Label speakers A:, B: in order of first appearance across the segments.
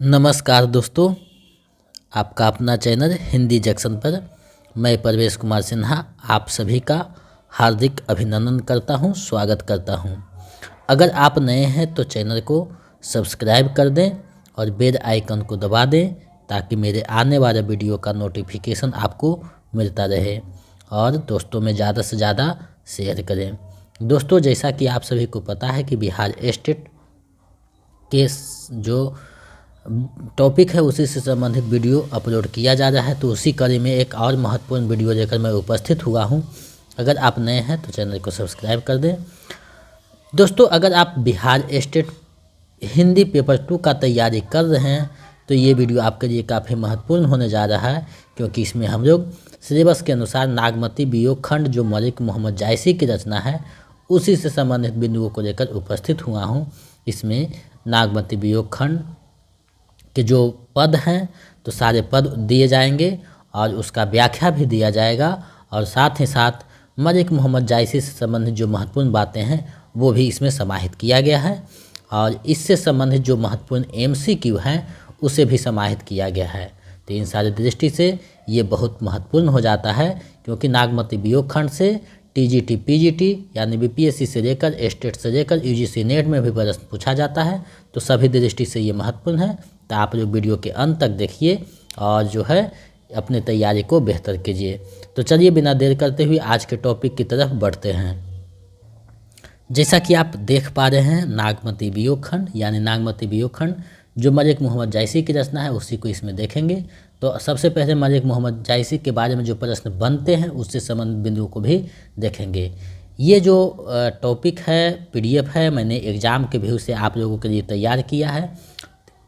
A: नमस्कार दोस्तों, आपका अपना चैनल हिंदी जंक्शन पर मैं परवेश कुमार सिन्हा आप सभी का हार्दिक अभिनंदन करता हूं, स्वागत करता हूं। अगर आप नए हैं तो चैनल को सब्सक्राइब कर दें और बेल आइकन को दबा दें ताकि मेरे आने वाले वीडियो का नोटिफिकेशन आपको मिलता रहे और दोस्तों में ज़्यादा से ज़्यादा शेयर करें। दोस्तों, जैसा कि आप सभी को पता है कि बिहार स्टेट के जो टॉपिक है उसी से संबंधित वीडियो अपलोड किया जा रहा है, तो उसी कड़ी में एक और महत्वपूर्ण वीडियो लेकर मैं उपस्थित हुआ हूं। अगर आप नए हैं तो चैनल को सब्सक्राइब कर दें। दोस्तों, अगर आप बिहार स्टेट हिंदी पेपर 2 का तैयारी कर रहे हैं तो ये वीडियो आपके लिए काफ़ी महत्वपूर्ण होने जा रहा है, क्योंकि इसमें हम लोग सिलेबस के अनुसार नागमती वियोग खंड जो मलिक मोहम्मद जायसी की रचना है उसी से संबंधित बिंदुओं को लेकर उपस्थित हुआ हूँ। इसमें नागमती वियोग खंड कि जो पद हैं तो सारे पद दिए जाएंगे और उसका व्याख्या भी दिया जाएगा और साथ ही साथ मलिक मोहम्मद जायसी से संबंधित जो महत्वपूर्ण बातें हैं वो भी इसमें समाहित किया गया है और इससे संबंधित जो महत्वपूर्ण MCQ हैं उसे भी समाहित किया गया है। तो इन सारी दृष्टि से ये बहुत महत्वपूर्ण हो जाता है, क्योंकि नागमती वियोग खंड से TGT PGT यानी BPSC से लेकर स्टेट से लेकर UGC नेट में भी प्रश्न पूछा जाता है, तो सभी दृष्टि से ये महत्वपूर्ण है। तो आप लोग वीडियो के अंत तक देखिए और जो है अपनी तैयारी को बेहतर कीजिए। तो चलिए बिना देर करते हुए आज के टॉपिक की तरफ बढ़ते हैं। जैसा कि आप देख पा रहे हैं, नागमती वियोग खंड यानी नागमती वियोग खंड जो मलिक मोहम्मद जायसी की रचना है उसी को इसमें देखेंगे। तो सबसे पहले मलिक मोहम्मद जायसी के बारे में जो प्रश्न बनते हैं उससे संबंधित बिंदुओं को भी देखेंगे। ये जो टॉपिक है PDF है, मैंने एग्ज़ाम के व्यू से आप लोगों के लिए तैयार किया है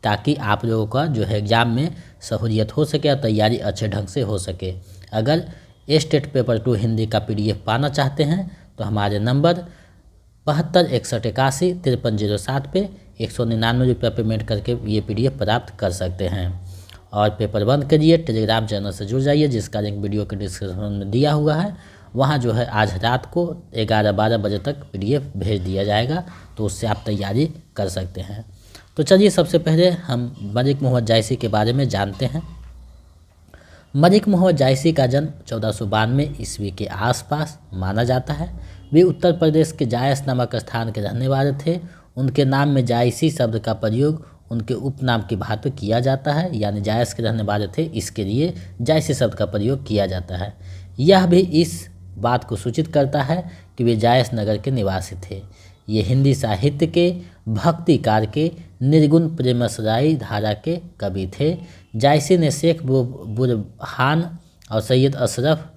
A: ताकि आप लोगों का जो है एग्ज़ाम में सहूलियत हो सके और तैयारी अच्छे ढंग से हो सके। अगर स्टेट पेपर 2 हिंदी का PDF पाना चाहते हैं तो हमारे नंबर 7261815307 पे 199 रुपये पेमेंट करके ये PDF प्राप्त कर सकते हैं। और पेपर 1 के लिए टेलीग्राम चैनल से जुड़ जाइए, जिसका लिंक वीडियो के डिस्क्रिप्शन में दिया हुआ है। वहाँ जो है आज रात को 11-12 बजे तक PDF भेज दिया जाएगा, तो उससे आप तैयारी कर सकते हैं। तो चलिए सबसे पहले हम मलिक मोहम्मद जायसी के बारे में जानते हैं। मलिक मोहम्मद जायसी का जन्म 1492 ईस्वी के आसपास माना जाता है। वे उत्तर प्रदेश के जायस नामक स्थान के रहने वाले थे। उनके नाम में जायसी शब्द का प्रयोग उनके उपनाम की भांति किया जाता है, यानी जायस के रहने वाले थे इसके लिए जायसी शब्द का प्रयोग किया जाता है। यह भी इस बात को सूचित करता है कि वे जायस नगर के निवासी थे। ये हिंदी साहित्य के भक्तिकार के निर्गुण प्रेमसराई धारा के कवि थे। जायसी ने शेख बुरहान और सैयद अशरफ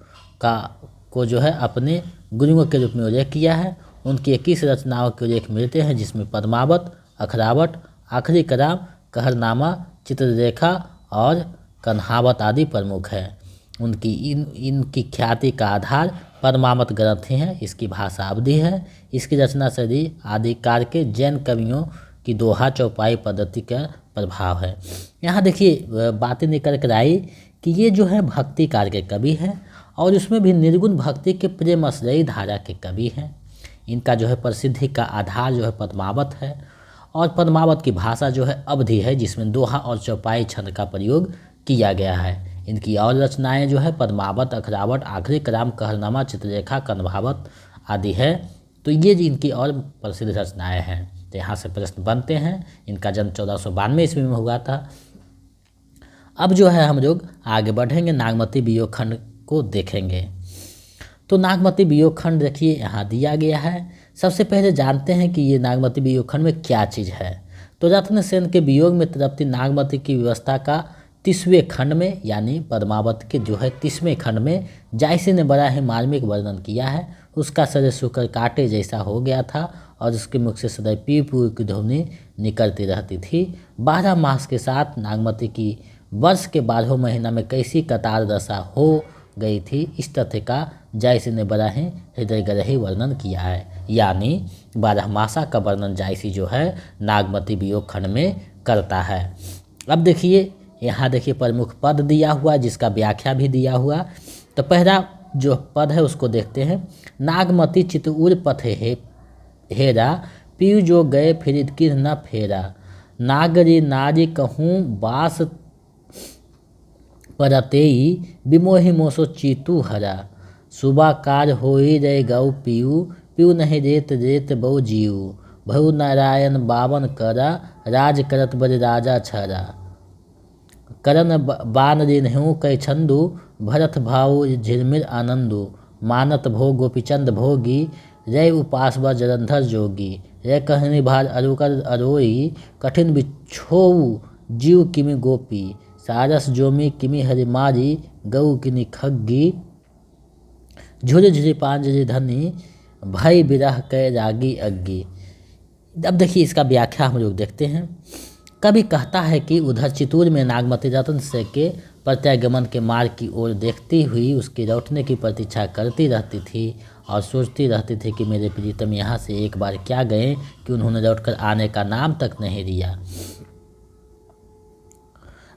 A: को जो है अपने गुरुओं के रूप में उल्लेख किया है। उनकी 21 रचनाओं के उल्लेख मिलते हैं, जिसमें पद्मावत, अखरावट, आखिरी कलाम, कहरनामा, चित्ररेखा और कन्हावत आदि प्रमुख है। उनकी इनकी ख्याति का आधार पद्मावत ग्रंथ है। इसकी भाषा अवधी है। इसकी रचना शैली आदिकाल के जैन कवियों की दोहा चौपाई पद्धति का प्रभाव है। यहाँ देखिए बातें निकल कर आई कि ये जो है भक्तिकार के कवि हैं और उसमें भी निर्गुण भक्ति के प्रेमश्रयी धारा के कवि हैं। इनका जो है प्रसिद्धि का आधार जो है पद्मावत है और पद्मावत की भाषा जो है अवधी है, जिसमें दोहा और चौपाई छंद का प्रयोग किया गया है। इनकी और रचनाएं जो है पद्मावत, अखरावट, आखिरी कलाम, कहरनामा, चित्ररेखा, कन्हावत आदि है। तो ये इनकी और प्रसिद्ध रचनाएं हैं। तो यहाँ से प्रश्न बनते हैं। इनका जन्म 1492 ईस्वी में हुआ था। अब जो है हम लोग आगे बढ़ेंगे, नागमती वियोग खंड को देखेंगे। तो नागमती वियोग खंड देखिए यहाँ दिया गया है। सबसे पहले जानते हैं कि ये नागमती वियोग खंड में क्या चीज़ है। तो रत्नसेन के वियोग में तड़पती नागमती की व्यवस्था का 30वें खंड में यानी पद्मावत के जो है 30वें खंड में जायसी ने बड़ा ही मार्मिक वर्णन किया है। उसका शरीर सूखकर कांटे जैसा हो गया था और उसके मुख से सदैव पी पू की ध्वनि निकलती रहती थी। 12 मास के साथ नागमती की वर्ष के 12 महीना में कैसी कतार दशा हो गई थी, इस तथ्य का जायसी ने बड़ा ही हृदयग्राही वर्णन किया है। यानी 12 मासा का वर्णन जायसी जो है नागमती वियोग खंड में करता है। अब देखिए यहाँ देखिए प्रमुख पद दिया हुआ, जिसका व्याख्या भी दिया हुआ। तो पहला जो पद है उसको देखते हैं। नागमती चितउर पथे हेरा, पीयू जो गए फिर किर न फेरा। नागरी नारी कहूँ बास परतेई विमोहि मोसो चीतू हरा। सुबह कार होई रे गौ पीऊ पीऊ नहीं रेत रेत बहु जीऊ। भऊ नारायण बावन करा राज करत बड़े राजा छरा। करन बान रिन्हू कई छंदु भरत भाऊ झिरमिर आनंदु। मानत भो गोपीचंद भोगी रे उपास व जलंधर जोगी। रे कहनी भार अरुकर अरोई कठिन बिछोऊ जीव किमि गोपी। सारस जोमी किमि हरिमारी गऊ किनि खग्गी। झुर झुरी पांजरी धनी भय बिरह कै रागी अग्गी। अब देखिए इसका व्याख्या हम लोग देखते हैं। कवि कहता है कि उधर चित्तौड़ में नागमती रत्न से के प्रत्यागमन के मार्ग की ओर देखती हुई उसके लौटने की प्रतीक्षा करती रहती थी और सोचती रहती थी कि मेरे प्रीतम यहाँ से एक बार क्या गए कि उन्होंने लौटकर आने का नाम तक नहीं लिया।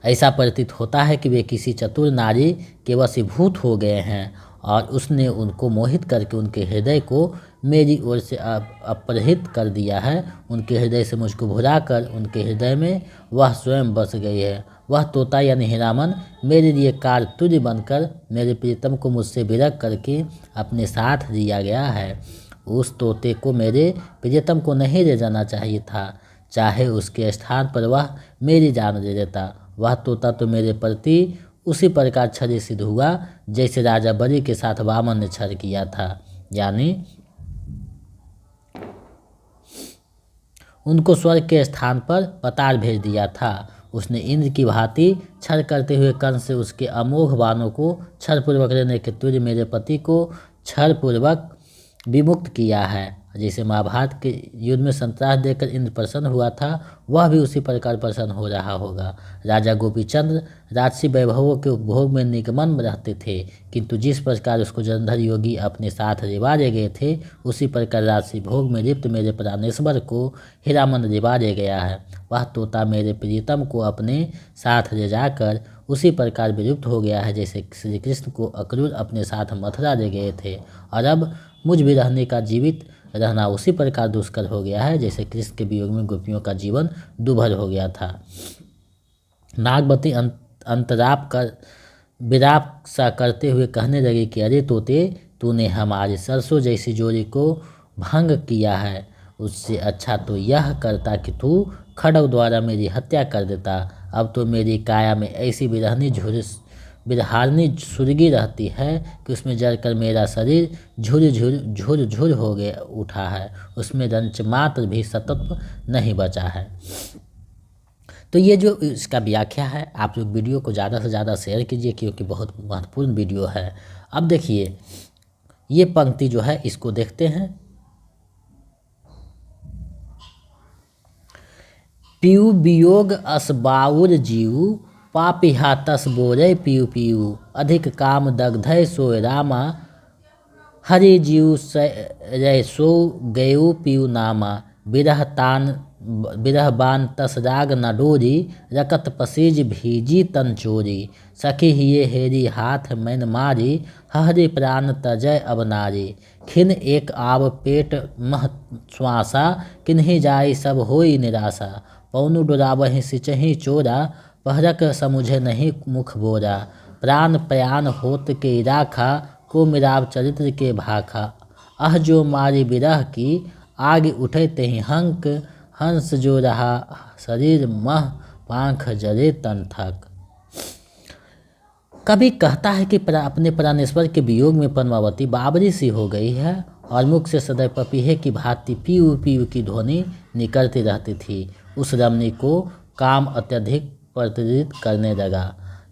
A: ऐसा प्रतीत होता है कि वे किसी चतुर नारी के वशीभूत हो गए हैं और उसने उनको मोहित करके उनके हृदय को मेरी ओर से अपहृत कर दिया है। उनके हृदय से मुझको भुलाकर उनके हृदय में वह स्वयं बस गई है। वह तोता यानी हीरामन मेरे लिए कारतुज बनकर मेरे प्रीतम को मुझसे विरग करके अपने साथ लिया गया है। उस तोते को मेरे प्रीतम को नहीं ले जाना चाहिए था, चाहे उसके स्थान पर वह मेरी जान दे देता। वह तोता तो मेरे प्रति उसी प्रकार छल सिद्ध हुआ जैसे राजा बलि के साथ वामन ने छल किया था, यानी उनको स्वर्ग के स्थान पर पताल भेज दिया था। उसने इंद्र की भांति छल करते हुए कंस से उसके अमोघ बाणों को छलपूर्वक लेने के तुल्य मेरे पति को छलपूर्वक विमुक्त किया है। जैसे महाभारत के युद्ध में संतरास देकर इंद्र प्रसन्न हुआ था, वह भी उसी प्रकार प्रसन्न हो रहा होगा। राजा गोपीचंद्र राजसी वैभवों के उपभोग में निगमन रहते थे, किंतु जिस प्रकार उसको जलंधर योगी अपने साथ रिवाजे गए थे, उसी प्रकार राजसी भोग में लिप्त मेरे प्राणेश्वर को हीरामन रिवाजे गया है। वह तोता मेरे प्रीतम को अपने साथ ले जाकर उसी प्रकार विलुप्त हो गया है जैसे श्री कृष्ण को अक्रूर अपने साथ मथुरा ले गए थे, और अब मुझ भी रहने का जीवित रहना उसी प्रकार दुष्कर हो गया है जैसे कृष्ण के वियोग में गोपियों का जीवन दुभर हो गया था। नागवती अंतराप कर विराप सा करते हुए कहने लगे कि अरे तोते, तूने हमारे सरसों जैसी जोड़ी को भंग किया है। उससे अच्छा तो यह करता कि तू खड्ग द्वारा मेरी हत्या कर देता। अब तो मेरी काया में ऐसी बिरहारनी सुर्गी रहती है कि उसमें जलकर मेरा शरीर झुर हो गया उठा है। उसमें रंच मात्र भी सत्व नहीं बचा है। तो ये जो इसका व्याख्या है, आप लोग वीडियो को ज़्यादा से ज़्यादा शेयर कीजिए क्योंकि बहुत महत्वपूर्ण वीडियो है। अब देखिए ये पंक्ति जो है इसको देखते हैं। पीऊ वियोग असबाउर जीव पापिहा तस बोरे पीऊ पीऊ। अधिक काम दग्धय सोय रामा हरि जीव रे सो गयो पीऊ नामा। बिरह बान तस राग न डोरी रकत पसीज भीजी तन चोरी। सखी हिये हेरी हाथ मैन मारी हरि प्राण तजय अब नारी। खिन एक आव पेट मह श्वासा किन्हीं जाई सब होई निराशा। पौनु डुरावहि सिचहि चोरा पहरक समुझे नहीं मुख बोरा। प्राण प्रयाण होत के राखा को मिराव चरित्र के भाखा। अह जो मारी बिरह की आग उठे तेहि हंक। हंस जो रहा शरीर मह पांख जरे तन थक। कभी कहता है कि अपने प्राणेश्वर के वियोग में पद्मावती बाबरी सी हो गई है और मुख से सदैव पपीहे की भांति पीऊ पीऊ की ध्वनि निकलती रहती थी। उस रमणी को काम अत्यधिक प्रतिदित करने लगा।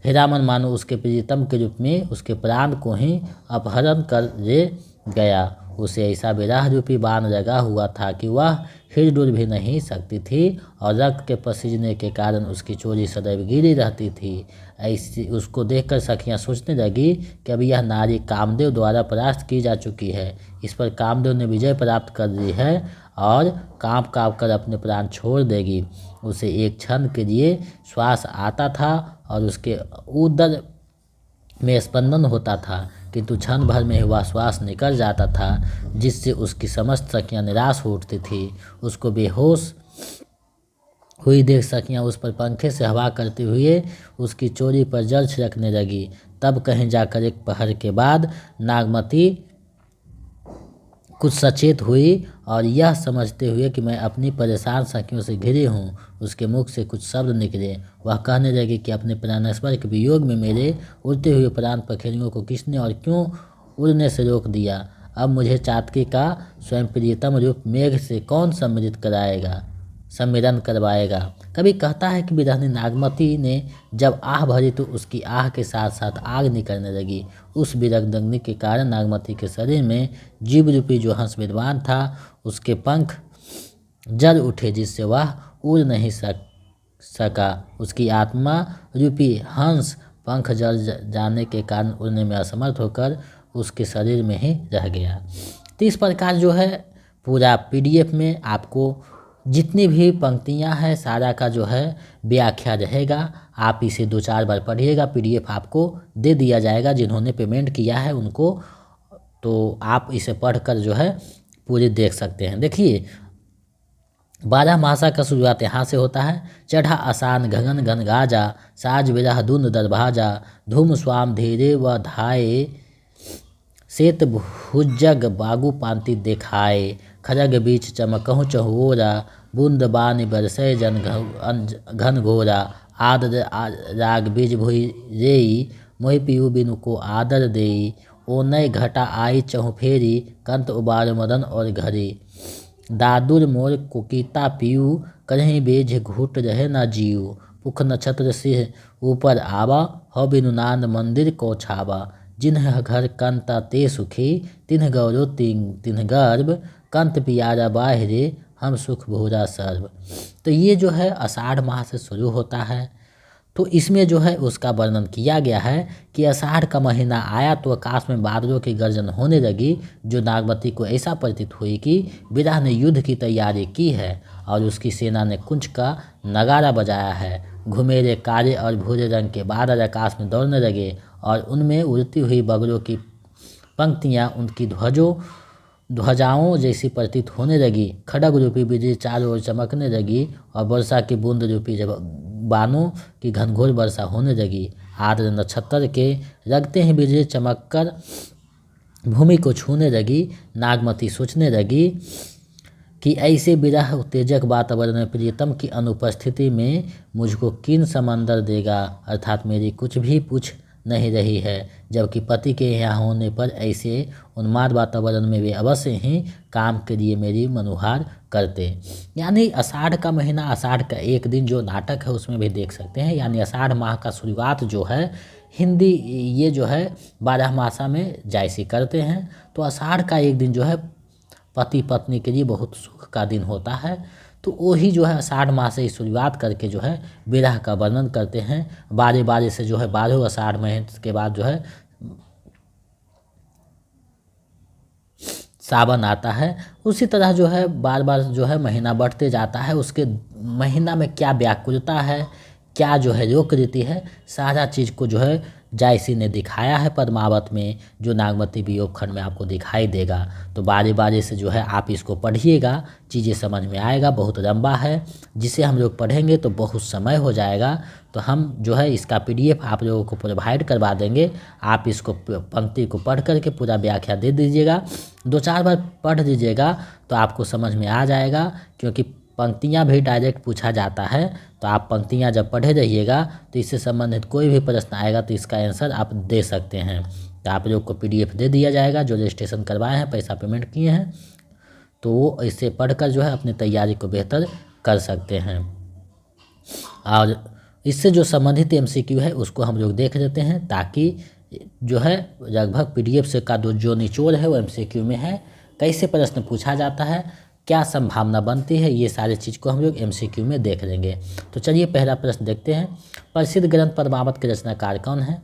A: हीरामन मानो उसके प्रीतम के रूप में उसके प्राण को ही अपहरण कर ले गया। उसे ऐसा विरह रूपी बाण लगा हुआ था कि वह हिल-डुल भी नहीं सकती थी और रक्त के पसीजने के कारण उसकी चोरी सदैव गिरी रहती थी। ऐसी उसको देखकर सखियां सोचने लगी कि अब यह नारी कामदेव द्वारा परास्त की जा चुकी है। इस पर कामदेव ने विजय प्राप्त कर ली है और कांप कर अपने प्राण छोड़ देगी। उसे एक क्षण के लिए श्वास आता था और उसके उदर में स्पंदन होता था, किंतु क्षण भर में वह श्वास निकल जाता था जिससे उसकी समस्त सखियां निराश हो उठती थी। उसको बेहोश हुई देख सखियाँ उस पर पंखे से हवा करते हुए उसकी चोरी पर जल छिड़कने लगी। तब कहीं जाकर एक पहर के बाद नागमती कुछ सचेत हुई और यह समझते हुए कि मैं अपनी परेशान सखियों से घिरी हूँ, उसके मुख से कुछ शब्द निकले। वह कहने लगी कि अपने प्राणेश्वर के वियोग में मेरे उड़ते हुए प्राण पखेरुओं को किसने और क्यों उड़ने से रोक दिया। अब मुझे चातकी का स्वयं प्रियतम रूप मेघ से कौन सम्मिलन करवाएगा। कभी कहता है कि विरहनी नागमती ने जब आह भरी तो उसकी आह के साथ साथ आग निकलने लगी। उस विरगदग्नि के कारण नागमती के शरीर में जीव रूपी जो हंस विद्वान था उसके पंख जल उठे, जिससे वह उड़ नहीं सका। उसकी आत्मा रूपी हंस पंख जल जाने के कारण उड़ने में असमर्थ होकर उसके शरीर में ही रह गया। तो इस प्रकार जो है पूरा PDF में आपको जितनी भी पंक्तियां हैं सारा का जो है व्याख्या रहेगा। आप इसे 2-4 बार पढ़िएगा। PDF आपको दे दिया जाएगा जिन्होंने पेमेंट किया है उनको, तो आप इसे पढ़कर जो है पूरे देख सकते हैं। देखिए 12 मासा का शुरुआत यहाँ से होता है। चढ़ा आसान घगन घन गाजा, साज विरह धुन दरभाजा, धूम स्वाम धीरे व धाये, श्वेत भुजग बागु पांति देखाए, खरग बीच चमकहु चहुओरा, बूंद बानी बरसय घन घोरा, आदर राग बीज भुई रेई, मोहि पीऊ बिनु को आदर देई, ओ नय घटा आई चहु फेरी, कंत उबार मदन और घरी, दादुर मोर कुकीता पीऊ, करहीं बेझ घूट रहे न जीऊ, पुख नक्षत्र सिंह ऊपर आवा, हो बिनु नाद मंदिर को छावा, जिन्ह घर कंता ते सुखी, तिन्ह गौरव तिन्ह गर्भ, कंत पियारा बाहरे, हम सुख भोरा सर्व। तो ये जो है आषाढ़ माह से शुरू होता है। तो इसमें जो है उसका वर्णन किया गया है कि आषाढ़ का महीना आया तो आकाश में बादलों की गर्जन होने लगी, जो नागमती को ऐसा प्रतीत हुई कि विरह ने युद्ध की तैयारी की है और उसकी सेना ने कुंच का नगारा बजाया है। घुमेरे काले और भूरे रंग के बादल आकाश में दौड़ने लगे और उनमें उड़ती हुई बगलों की पंक्तियाँ उनकी ध्वजाओं जैसी प्रतीत होने लगी। खड़ग रूपी बिजली चारों ओर चमकने लगी और वर्षा की बूंद रूपी बानों की घनघोर वर्षा होने लगी। आर्द्र नक्षत्र के रगते ही बिजली चमककर भूमि को छूने लगी। नागमती सोचने लगी कि ऐसे विरह उत्तेजक वातावरण में प्रियतम की अनुपस्थिति में मुझको किन समंदर देगा, अर्थात मेरी कुछ भी पूछ नहीं रही है, जबकि पति के यहाँ होने पर ऐसे उन्माद वातावरण में वे अवश्य ही काम के लिए मेरी मनुहार करते। यानी आषाढ़ का महीना, आषाढ़ का एक दिन जो नाटक है उसमें भी देख सकते हैं। यानी आषाढ़ माह का शुरुआत जो है हिंदी ये जो है 12 मासा में जायसी करते हैं, तो आषाढ़ का एक दिन जो है पति पत्नी के लिए बहुत सुख का दिन होता है। तो वही जो है आषाढ़ माह से शुरुआत करके जो है विरह का वर्णन करते हैं। बारे बारे से जो है 12 आषाढ़ महीने के बाद जो है सावन आता है। उसी तरह जो है बार बार जो है महीना बढ़ते जाता है, उसके महीना में क्या व्याकुलता है, क्या जो है रोक रीति है, सारा चीज़ को जो है जायसी ने दिखाया है पद्मावत में, जो नागमती वियोग खंड में आपको दिखाई देगा। तो बारी बारी से जो है आप इसको पढ़िएगा, चीज़ें समझ में आएगा। बहुत लंबा है, जिसे हम लोग पढ़ेंगे तो बहुत समय हो जाएगा। तो हम जो है इसका PDF आप लोगों को प्रोवाइड करवा देंगे। आप इसको पंक्ति को पढ़ करके पूरा व्याख्या दे दीजिएगा, 2-4 बार पढ़ दीजिएगा तो आपको समझ में आ जाएगा। क्योंकि पंक्तियाँ भी डायरेक्ट पूछा जाता है, तो आप पंक्तियाँ जब पढ़े रहिएगा तो इससे संबंधित कोई भी प्रश्न आएगा तो इसका आंसर आप दे सकते हैं। तो आप लोग को PDF दे दिया जाएगा, जो रजिस्ट्रेशन करवाए हैं, पैसा पेमेंट किए हैं, तो वो इसे पढ़कर जो है अपनी तैयारी को बेहतर कर सकते हैं। और इससे जो संबंधित MCQ है उसको हम लोग देख लेते हैं, ताकि जो है लगभग PDF से का जो निचोड़ है वो MCQ में है। कैसे प्रश्न पूछा जाता है, क्या संभावना बनती है, ये सारी चीज़ को हम लोग MCQ में देख लेंगे। तो चलिए पहला प्रश्न देखते हैं। प्रसिद्ध ग्रंथ पद्मावत के रचनाकार कौन है?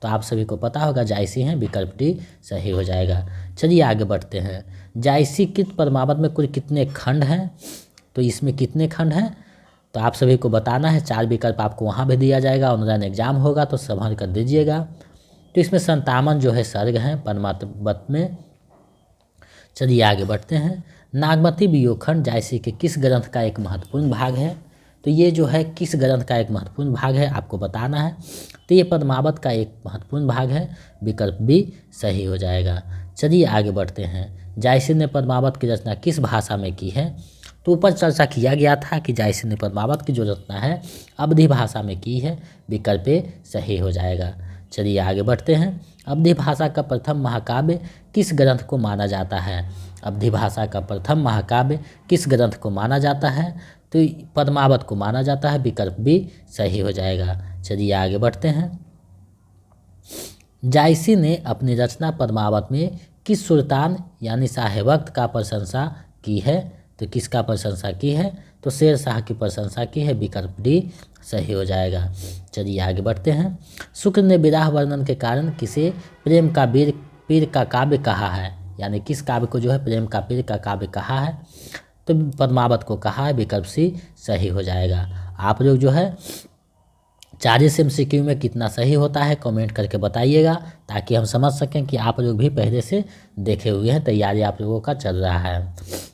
A: तो आप सभी को पता होगा जायसी हैं, विकल्प D सही हो जाएगा। चलिए आगे बढ़ते हैं। जायसी कृत पद्मावत में कुल कितने खंड हैं? तो इसमें कितने खंड हैं तो आप सभी को बताना है। 4 विकल्प आपको वहाँ भी दिया जाएगा, ऑनलाइन एग्जाम होगा तो संभल कर दीजिएगा। तो इसमें 57 जो है सर्ग हैं पद्मावत में। चलिए आगे बढ़ते हैं। नागमती वियोग खंड जायसी के किस ग्रंथ का एक महत्वपूर्ण भाग है? तो ये जो है किस ग्रंथ का एक महत्वपूर्ण भाग है आपको बताना है। तो ये पद्मावत का एक महत्वपूर्ण भाग है, विकल्प बी सही हो जाएगा। चलिए आगे बढ़ते हैं। जायसी ने पद्मावत की रचना किस भाषा में की है? तो ऊपर चर्चा किया गया था कि जायसी ने पद्मावत की जो रचना है अवधी भाषा में की है, विकल्प ए सही हो जाएगा। चलिए आगे बढ़ते हैं। अवधी भाषा का प्रथम महाकाव्य किस ग्रंथ को माना जाता है? अवधी भाषा का प्रथम महाकाव्य किस ग्रंथ को माना जाता है? तो पद्मावत को माना जाता है, विकल्प बी सही हो जाएगा। चलिए आगे बढ़ते हैं। जायसी ने अपनी रचना पद्मावत में किस सुल्तान यानी शाह वक्त का प्रशंसा की है? तो किसका प्रशंसा की है? तो शेर शाह की प्रशंसा की है, विकल्प डी सही हो जाएगा। चलिए आगे बढ़ते हैं। शुक्र ने विराह वर्णन के कारण किसे प्रेम का पीर का काव्य कहा है? यानी किस काव्य को जो है प्रेम का पीर का काव्य कहा है? तो पद्मावत को कहा है, विकल्प सी सही हो जाएगा। आप लोग जो है 40 MCQ में कितना सही होता है कमेंट करके बताइएगा, ताकि हम समझ सकें कि आप लोग भी पहले से देखे हुए हैं, तैयारी आप लोगों का चल रहा है।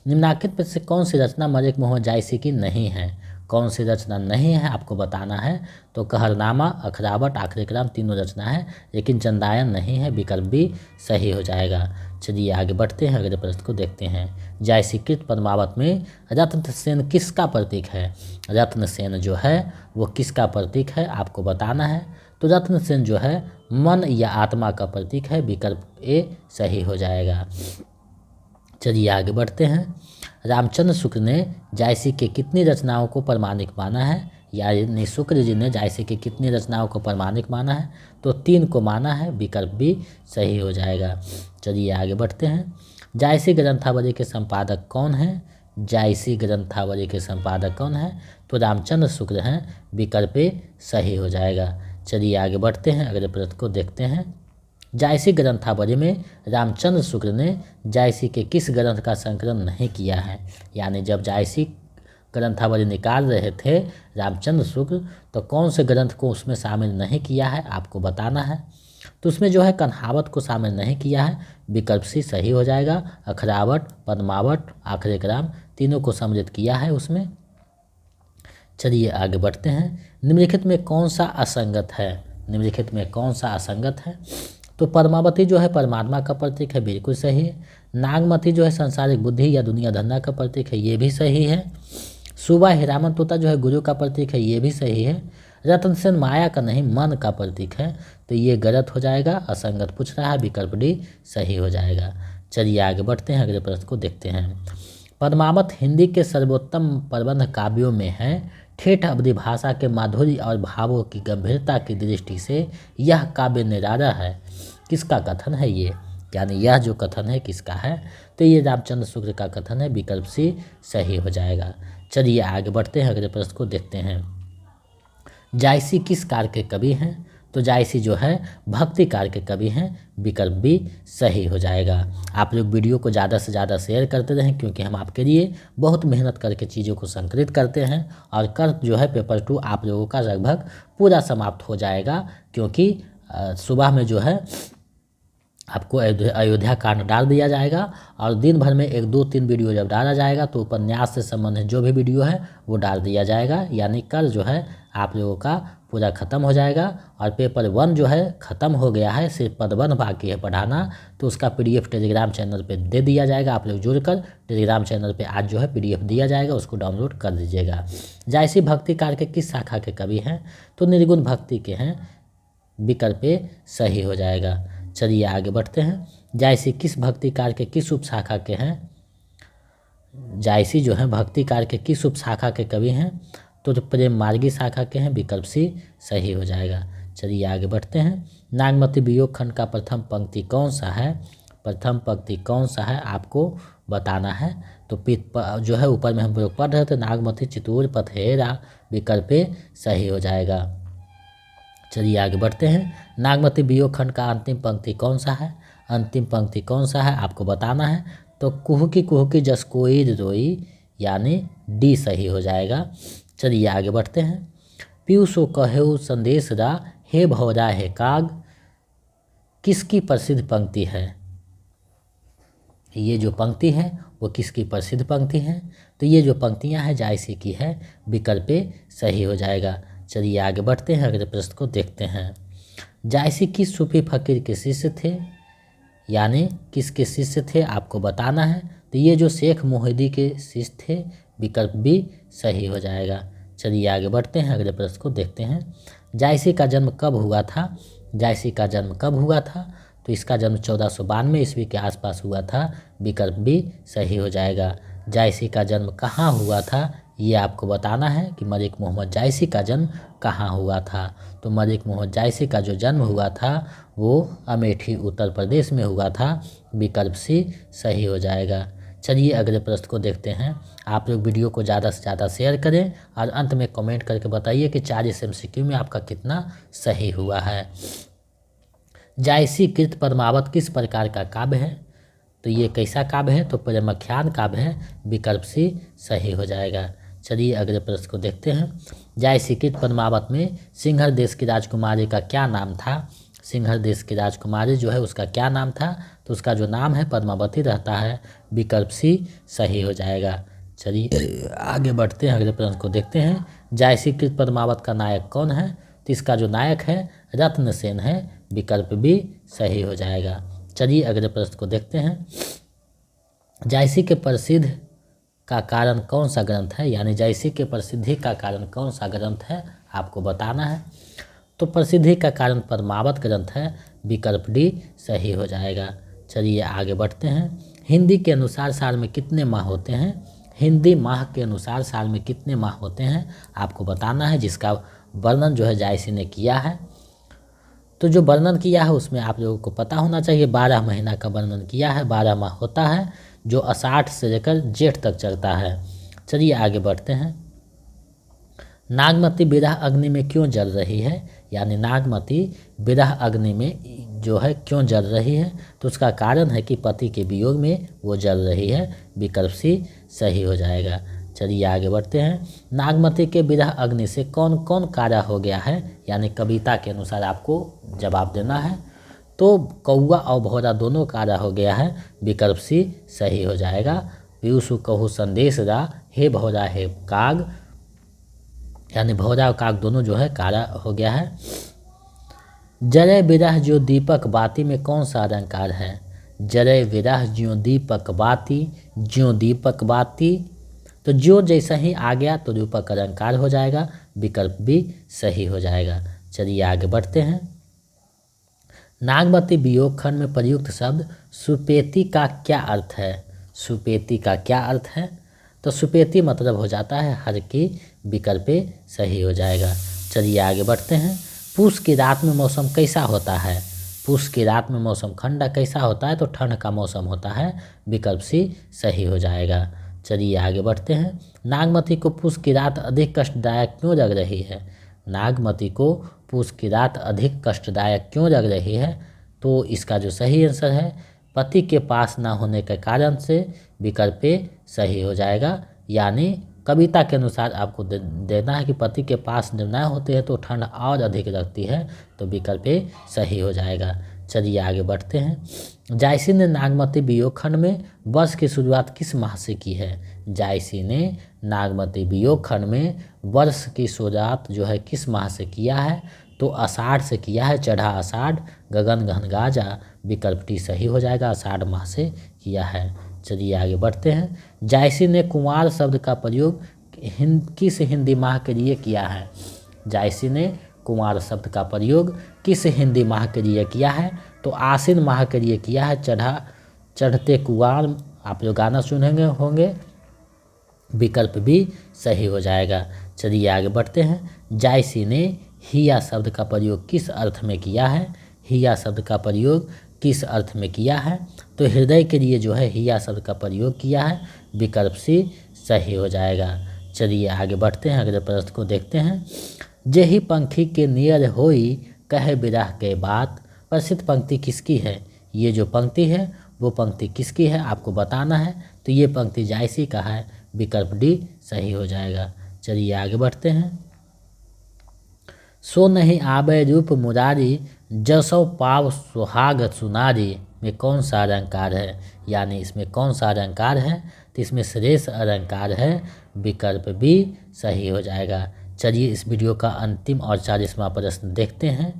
A: निम्नलिखित में से कौन सी रचना मलिक मोहम्मद जायसी की नहीं है? कौन सी रचना नहीं है आपको बताना है। तो कहरनामा, अखरावट, आखिरी कलाम तीनों रचना है, लेकिन चंदायन नहीं है, विकल्प भी सही हो जाएगा। चलिए आगे बढ़ते हैं, अगले प्रश्न को देखते हैं। जायसीकृत पद्मावत में रत्नसेन किसका प्रतीक है? रत्नसेन जो है वो किसका प्रतीक है आपको बताना है। तो रत्नसेन जो है मन या आत्मा का प्रतीक है, विकल्प ए सही हो जाएगा। चलिए आगे बढ़ते हैं। रामचंद्र शुक्ल ने जायसी के कितनी रचनाओं को प्रमाणिक माना है? यानी शुक्ल जी ने जायसी की कितनी रचनाओं को प्रमाणिक माना है? तो 3 को माना है, विकल्प भी सही हो जाएगा। चलिए आगे बढ़ते हैं। जायसी ग्रंथावली के संपादक कौन हैं? जायसी ग्रंथावली के संपादक कौन हैं? तो रामचंद्र शुक्ल हैं, विकल्प ए सही हो जाएगा। चलिए आगे बढ़ते हैं, अगले प्रश्न को देखते हैं। जायसी ग्रंथावली में रामचंद्र शुक्ल ने जायसी के किस ग्रंथ का संकलन नहीं किया है? यानी जब जायसी ग्रंथावली निकाल रहे थे रामचंद्र शुक्ल, तो कौन से ग्रंथ को उसमें शामिल नहीं किया है आपको बताना है। तो उसमें जो है कन्हावत को शामिल नहीं किया है, विकल्प सी सही हो जाएगा। अखरावट, पद्मावट, आखिरी कलाम तीनों को सम्मिलित किया है उसमें। चलिए आगे बढ़ते हैं। निम्नलिखित में कौन सा असंगत है? निम्नलिखित में कौन सा असंगत है? तो पद्मावती जो है परमात्मा का प्रतीक है, बिल्कुल सही है। नागमती जो है संसारिक बुद्धि या दुनिया धंधा का प्रतीक है, ये भी सही है। सुबह हीरामन तोता जो है गुरु का प्रतीक है, ये भी सही है। रत्नसेन माया का नहीं मन का प्रतीक है, तो ये गलत हो जाएगा, असंगत पूछ रहा है, विकल्प डी सही हो जाएगा। चलिए आगे बढ़ते हैं, अगले प्रश्न को देखते हैं। पद्मावत हिंदी के सर्वोत्तम प्रबंध काव्यों में है। ठेठ अवधी भाषा के माधुर्य और भावों की गंभीरता की दृष्टि से यह काव्य निराला है। किसका कथन है ये? यानी यह जो कथन है किसका है? तो ये रामचंद्र शुक्ल का कथन है, विकल्प सी सही हो जाएगा। चलिए आगे बढ़ते हैं, अगले प्रश्न को देखते हैं। जायसी किस काल के कवि हैं? तो जायसी जो है भक्ति काल के कवि हैं, विकल्प भी सही हो जाएगा। आप लोग वीडियो को ज़्यादा से ज़्यादा शेयर करते रहें, क्योंकि हम आपके लिए बहुत मेहनत करके चीज़ों को संकलित करते हैं। और कल जो है पेपर 2 आप लोगों का लगभग पूरा समाप्त हो जाएगा, क्योंकि सुबह में जो है आपको अयोध्या कांड डाल दिया जाएगा, और दिन भर में 1, 2, 3 वीडियो जब डाला जाएगा तो उपन्यास से संबंधित जो भी वीडियो है वो डाल दिया जाएगा। यानी कल जो है आप लोगों का पूरा ख़त्म हो जाएगा। और पेपर 1 जो है ख़त्म हो गया है, सिर्फ पद 1 बाकी है पढ़ाना, तो उसका PDF टेलीग्राम चैनल पे दे दिया जाएगा। आप लोग जुड़कर टेलीग्राम चैनल पे आज जो है PDF दिया जाएगा, उसको डाउनलोड कर लीजिएगा। जायसी भक्ति काल के किस शाखा के कवि हैं? तो निर्गुण भक्ति के हैं, विकल्प ए सही हो जाएगा। चलिए आगे बढ़ते हैं। जायसी किस भक्ति काल के किस उपशाखा के हैं? जायसी जो है भक्ति काल के किस उपशाखा के कवि हैं? तो प्रेम मार्गी शाखा के हैं, विकल्प सी सही हो जाएगा। चलिए आगे बढ़ते हैं। नागमती वियोग खंड का प्रथम पंक्ति कौन सा है? प्रथम पंक्ति कौन सा है आपको बताना है। तो जो है ऊपर में हम लोग पढ़ रहे थे, नागमती चितूर पथहेरा, विकल्प सही हो जाएगा। चलिए आगे बढ़ते हैं। नागमती वियोग खंड का अंतिम पंक्ति कौन सा है? अंतिम पंक्ति कौन सा है आपको बताना है। तो कुहुकी जस कोई रोई, यानी डी सही हो जाएगा। चलिए आगे बढ़ते हैं। पीयूषो कहेउ संदेश रा, हे भौरा हे काग, किसकी प्रसिद्ध पंक्ति है? ये जो पंक्ति है वो किसकी प्रसिद्ध पंक्ति है? तो ये जो पंक्तियां हैं जायसी की है, विकल्प ए सही हो जाएगा। चलिए आगे बढ़ते हैं, अगले प्रश्न को देखते हैं। जायसी किस सूफी फकीर के शिष्य थे, यानी किसके शिष्य थे आपको बताना है। तो ये जो शेख मोहिदी के शिष्य थे, विकल्प बी सही हो जाएगा। चलिए आगे बढ़ते हैं, अगले प्रश्न को देखते हैं। जायसी का जन्म कब हुआ था? जायसी का जन्म कब हुआ था? तो इसका जन्म 1492 ईस्वी के आसपास हुआ था, विकल्प बी सही हो जाएगा। जायसी का जन्म कहाँ हुआ था, ये आपको बताना है कि मलिक मोहम्मद जायसी का जन्म कहाँ हुआ था। तो मलिक मोहम्मद जायसी का जो जन्म हुआ था वो अमेठी उत्तर प्रदेश में हुआ था, विकल्प सी सही हो जाएगा। चलिए अगले प्रश्न को देखते हैं। आप लोग वीडियो को ज़्यादा से ज़्यादा शेयर करें और अंत में कमेंट करके बताइए कि 40 MCQ में आपका कितना सही हुआ है। जायसी कृत पद्मावत किस प्रकार का काव्य है? तो ये कैसा काव्य है? तो प्रेमाख्यान काव्य है, विकल्प सी सही हो जाएगा। चलिए अगले प्रश्न को देखते हैं। जायसी कृत पद्मावत में सिंघल देश की राजकुमारी का क्या नाम था? सिंघल देश की राजकुमारी जो है उसका क्या नाम था? तो उसका जो नाम है पद्मावती रहता है, विकल्प सी सही हो जाएगा। चलिए आगे बढ़ते हैं, अगले प्रश्न को देखते हैं। जायसी कृत पद्मावत का नायक कौन है? तो इसका जो नायक है रत्नसेन है, विकल्प भी सही हो जाएगा। चलिए अगले प्रश्न को देखते हैं। जायसी के प्रसिद्ध का कारण कौन सा ग्रंथ है, यानी जायसी के प्रसिद्धि का कारण कौन सा ग्रंथ है आपको बताना है। तो प्रसिद्धि का कारण पद्मावत ग्रंथ है, विकल्प डी सही हो जाएगा। चलिए आगे बढ़ते हैं। हिंदी के अनुसार साल में कितने माह होते हैं? हिंदी माह के अनुसार साल में कितने माह होते हैं आपको बताना है, जिसका वर्णन जो है जायसी ने किया है। तो जो वर्णन किया है उसमें आप लोगों को पता होना चाहिए, 12 महीना का वर्णन किया है। 12 माह होता है जो आषाढ़ से लेकर जेठ तक चलता है। चलिए आगे बढ़ते हैं। नागमती विरह अग्नि में क्यों जल रही है, यानी नागमती विरह अग्नि में जो है क्यों जल रही है? तो उसका कारण है कि पति के वियोग में वो जल रही है, विकल्प सी सही हो जाएगा। चलिए आगे बढ़ते हैं। नागमती के विरह अग्नि से कौन कौन कारा हो गया है, यानी कविता के अनुसार आपको जवाब देना है। तो कौआ और भौरा दोनों कारा हो गया है, विकल्प सी सही हो जाएगा। पीयूषु कहू संदेश रा, हे भौरा हे काग, यानी भौरा और काग दोनों जो है कारा हो गया है। जरय विरह ज्यों दीपक बाती में कौन सा अलंकार है? जरय विरह ज्यों दीपक बाती, ज्यों दीपक बाती, तो ज्यों जैसा ही आ गया तो रूपक अलंकार हो जाएगा, विकल्प भी सही हो जाएगा। चलिए आगे बढ़ते हैं। नागमती वियोग खंड में प्रयुक्त शब्द सुपेती का क्या अर्थ है? सुपेती का क्या अर्थ है? तो सुपेती मतलब हो जाता है हर की, विकल्प सही हो जाएगा। चलिए आगे बढ़ते हैं। पूस की रात में मौसम कैसा होता है? पूस की रात में मौसम ठंडा कैसा होता है? तो ठंड का मौसम होता है, विकल्प सी सही हो जाएगा। चलिए आगे बढ़ते हैं। नागमती को पूस की रात अधिक कष्टदायक क्यों लग रही है? नागमती को पूस की रात अधिक कष्टदायक क्यों लग रही है? तो इसका जो सही आंसर है पति के पास ना होने के कारण से, विकल्प सही हो जाएगा। यानी कविता के अनुसार आपको देना है कि पति के पास जब ना होते हैं तो ठंड और अधिक लगती है, तो विकल्प सही हो जाएगा। चलिए आगे बढ़ते हैं। जायसी ने नागमती वियोग खंड में वर्ष की शुरुआत किस माह से की है? जायसी ने नागमती वियोग खंड में वर्ष की शुरुआत जो है किस माह से किया है? तो आषाढ़ से किया है। चढ़ा आषाढ़ गगन घन गाजा, विकल्प टी सही हो जाएगा, आषाढ़ माह से किया है। चलिए आगे बढ़ते हैं। जायसी ने कुमार शब्द का प्रयोग किस हिंदी माह के लिए किया है? जायसी ने कुमार शब्द का प्रयोग किस हिंदी माह के लिए किया है? तो आश्विन माह के लिए किया है। चढ़ते कुआर आप लोग गाना सुनेंगे होंगे, विकल्प भी सही हो जाएगा। चलिए आगे बढ़ते हैं। जायसी ने हिया शब्द का प्रयोग किस अर्थ में किया है? हिया शब्द का प्रयोग किस अर्थ में किया है? तो हृदय के लिए जो है हिया शब्द का प्रयोग किया है, विकल्प सी सही हो जाएगा। चलिए आगे बढ़ते हैं, अगले प्रश्न को देखते हैं। जेहि पंखी के नियर होई कहे विरह के बात, प्रसिद्ध पंक्ति किसकी है? ये जो पंक्ति है वो पंक्ति किसकी है आपको बताना है। तो ये पंक्ति जायसी का है, विकल्प डी सही हो जाएगा। चलिए आगे बढ़ते हैं। सो नहीं आबे रूप मुरारी, जसो पाव सुहाग सुनारी में कौन सा अलंकार है? यानी इसमें कौन सा अलंकार है? तो इसमें श्रेष्ठ अलंकार है, विकल्प भी सही हो जाएगा। चलिए इस वीडियो का अंतिम और 40वां प्रश्न देखते हैं।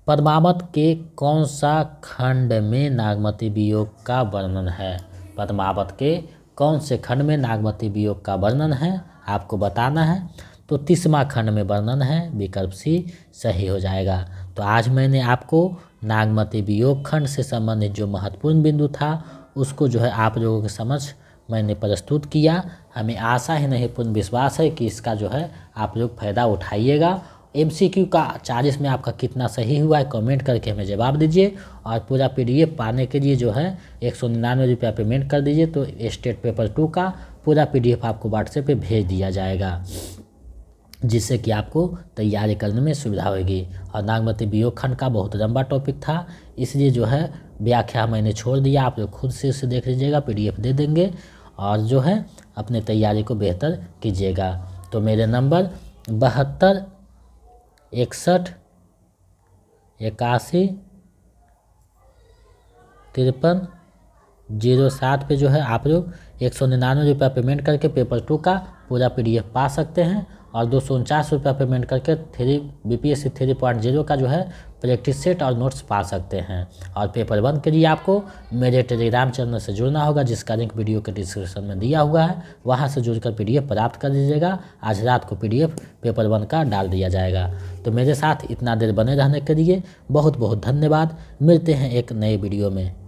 A: पद्मावत के कौन सा खंड में नागमती वियोग का वर्णन है? पद्मावत के कौन से खंड में नागमती वियोग का वर्णन है आपको बताना है। तो 30वां खंड में वर्णन है, विकल्प सी सही हो जाएगा। तो आज मैंने आपको नागमती वियोग खंड से संबंधित जो महत्वपूर्ण बिंदु था उसको जो है आप लोगों के समक्ष मैंने प्रस्तुत किया। हमें आशा ही नहीं पूर्ण विश्वास है कि इसका जो है आप लोग फ़ायदा उठाइएगा। MCQ का 40 में आपका कितना सही हुआ है कमेंट करके हमें जवाब दीजिए। और पूरा PDF पाने के लिए जो है 199 रुपया पेमेंट कर दीजिए, तो स्टेट पेपर 2 का पूरा PDF आपको व्हाट्सएप पे भेज दिया जाएगा, जिससे कि आपको तैयारी करने में सुविधा होगी। और नागमती वियोग खंड का बहुत लंबा टॉपिक था, इसलिए जो है व्याख्या मैंने छोड़ दिया, आप लोग खुद से उसे देख लीजिएगा, PDF दे देंगे और जो है अपने तैयारी को बेहतर कीजिएगा। तो मेरे नंबर 72 61 81 53 07 पे जो है आप लोग 199 रुपया पेमेंट करके पेपर 2 का पूरा PDF पा सकते हैं। और 249 रुपया पेमेंट करके BPSC 3.0 का जो है प्रैक्टिस सेट और नोट्स पा सकते हैं। और पेपर 1 के लिए आपको मेरे टेलीग्राम चैनल से जुड़ना होगा, जिसका लिंक वीडियो के डिस्क्रिप्शन में दिया हुआ है, वहां से जुड़कर PDF प्राप्त कर लीजिएगा। आज रात को PDF पेपर 1 का डाल दिया जाएगा। तो मेरे साथ इतना देर बने रहने के लिए बहुत बहुत धन्यवाद। मिलते हैं एक नए वीडियो में।